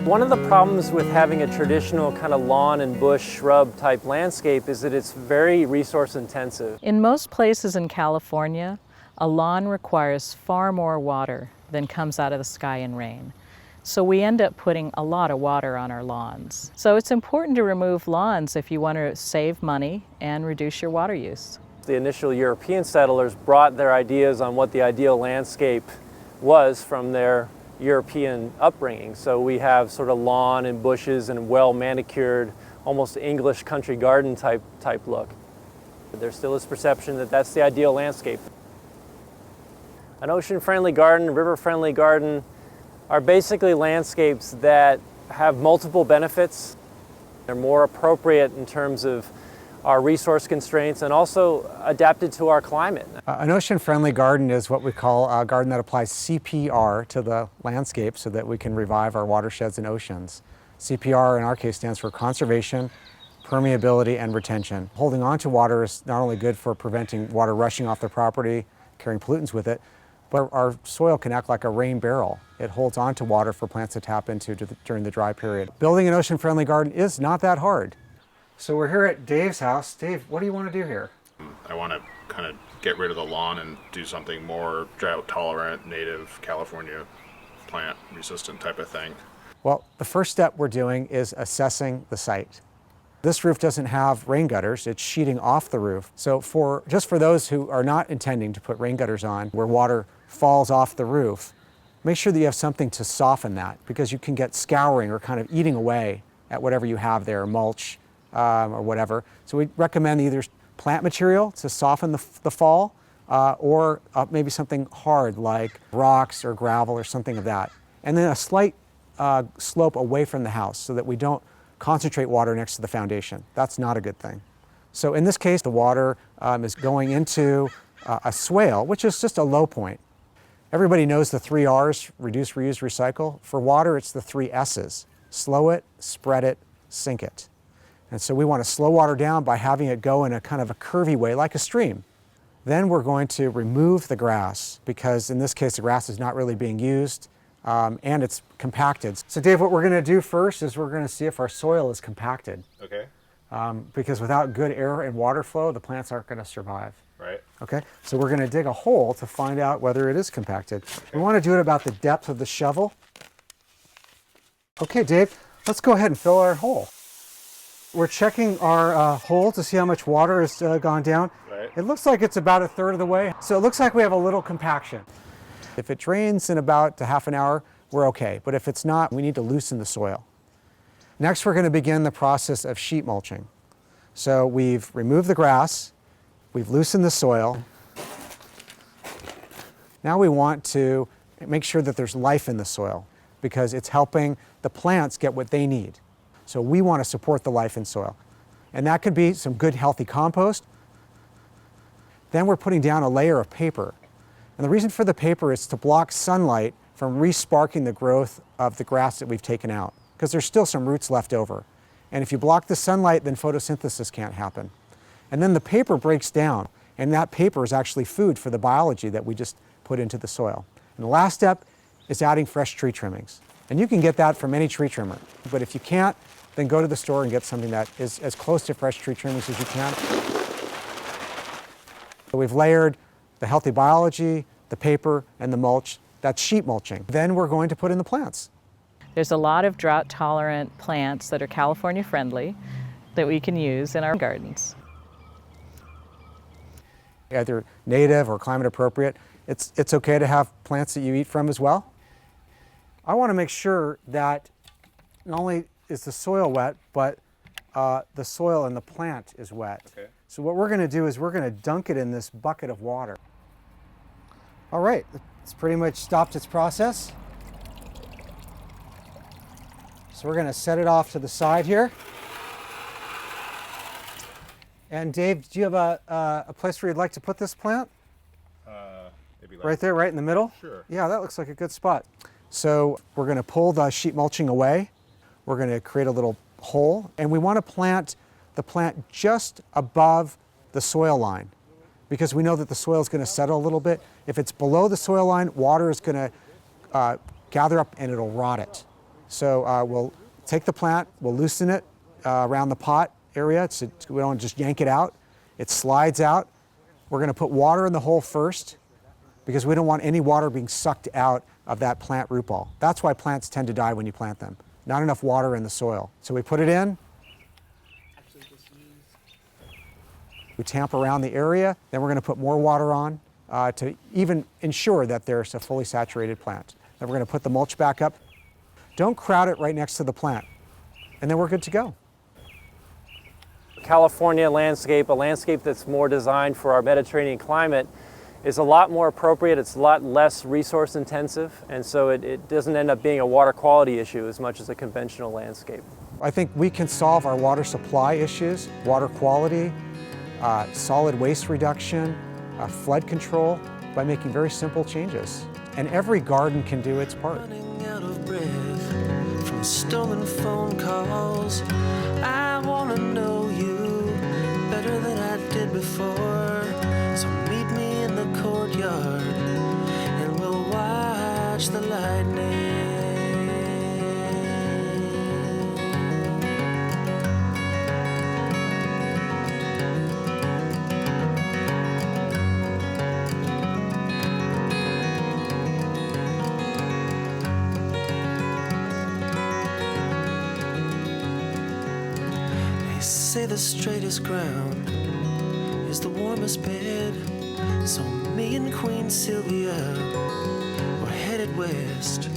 One of the problems with having a traditional kind of lawn and bush shrub type landscape is that it's very resource intensive. In most places in California, a lawn requires far more water than comes out of the sky in rain. So we end up putting a lot of water on our lawns. So it's important to remove lawns if you want to save money and reduce your water use. The initial European settlers brought their ideas on what the ideal landscape was from their European upbringing. So we have sort of lawn and bushes and well manicured, almost English country garden type look. There still is perception that that's the ideal landscape. An ocean-friendly garden, river-friendly garden are basically landscapes that have multiple benefits. They're more appropriate in terms of our resource constraints and also adapted to our climate. An ocean-friendly garden is what we call a garden that applies CPR to the landscape so that we can revive our watersheds and oceans. CPR in our case stands for conservation, permeability, and retention. Holding on to water is not only good for preventing water rushing off the property, carrying pollutants with it, but our soil can act like a rain barrel. It holds on to water for plants to tap into during the dry period. Building an ocean-friendly garden is not that hard. So we're here at Dave's house. Dave, what do you want to do here? I want to kind of get rid of the lawn and do something more drought tolerant, native, California plant resistant type of thing. Well, the first step we're doing is assessing the site. This roof doesn't have rain gutters, it's sheeting off the roof. So just for those who are not intending to put rain gutters on, where water falls off the roof, make sure that you have something to soften that, because you can get scouring or kind of eating away at whatever you have there, mulch, or whatever. So we recommend either plant material to soften the fall or maybe something hard like rocks or gravel or something of that. And then a slight slope away from the house so that we don't concentrate water next to the foundation. That's not a good thing. So in this case, the water is going into a swale, which is just a low point. Everybody knows the 3 R's, reduce, reuse, recycle. For water, it's the 3 S's, slow it, spread it, sink it. And so we want to slow water down by having it go in a kind of a curvy way, like a stream. Then we're going to remove the grass, because in this case the grass is not really being used and it's compacted. So Dave, what we're going to do first is we're going to see if our soil is compacted. Okay. Because without good air and water flow, the plants aren't going to survive. Right. Okay, so we're going to dig a hole to find out whether it is compacted. We want to do it about the depth of the shovel. Okay, Dave, let's go ahead and fill our hole. We're checking our hole to see how much water has gone down. Right. It looks like it's about 1/3 of the way. So it looks like we have a little compaction. If it drains in about half an hour, we're okay. But if it's not, we need to loosen the soil. Next, we're going to begin the process of sheet mulching. So we've removed the grass, we've loosened the soil. Now we want to make sure that there's life in the soil, because it's helping the plants get what they need. So we want to support the life in soil. And that could be some good healthy compost. Then we're putting down a layer of paper. And the reason for the paper is to block sunlight from re-sparking the growth of the grass that we've taken out, because there's still some roots left over. And if you block the sunlight, then photosynthesis can't happen. And then the paper breaks down, and that paper is actually food for the biology that we just put into the soil. And the last step is adding fresh tree trimmings. And you can get that from any tree trimmer. But if you can't, then go to the store and get something that is as close to fresh tree trimmings as you can. So we've layered the healthy biology, the paper, and the mulch. That's sheet mulching. Then we're going to put in the plants. There's a lot of drought-tolerant plants that are California-friendly that we can use in our gardens. Either native or climate appropriate. It's okay to have plants that you eat from as well. I want to make sure that not only is the soil wet, but the soil and the plant is wet. Okay. So what we're going to do is we're going to dunk it in this bucket of water. All right, it's pretty much stopped its process. So we're going to set it off to the side here. And Dave, do you have a place where you'd like to put this plant? Maybe Right there, right in the middle? Sure. Yeah, that looks like a good spot. So we're going to pull the sheet mulching away. We're going to create a little hole, and we want to plant the plant just above the soil line, because we know that the soil is going to settle a little bit. If it's below the soil line, water is going to gather up and it'll rot it. So we'll take the plant, we'll loosen it around the pot area. We don't just yank it out. It slides out. We're going to put water in the hole first because we don't want any water being sucked out of that plant root ball. That's why plants tend to die when you plant them. Not enough water in the soil. So we put it in. We tamp around the area. Then we're going to put more water on to even ensure that there's a fully saturated plant. Then we're going to put the mulch back up. Don't crowd it right next to the plant. And then we're good to go. California landscape, a landscape that's more designed for our Mediterranean climate, is a lot more appropriate. It's a lot less resource intensive, and so it doesn't end up being a water quality issue as much as a conventional landscape. I think we can solve our water supply issues, water quality, solid waste reduction, flood control by making very simple changes. And every garden can do its part. Running out of breath from stolen phone calls. I want to know you better than I did before. So meet me in the courtyard and we'll watch the lightning. They say the straightest ground is the warmest bed. So me and Queen Sylvia, we're headed west.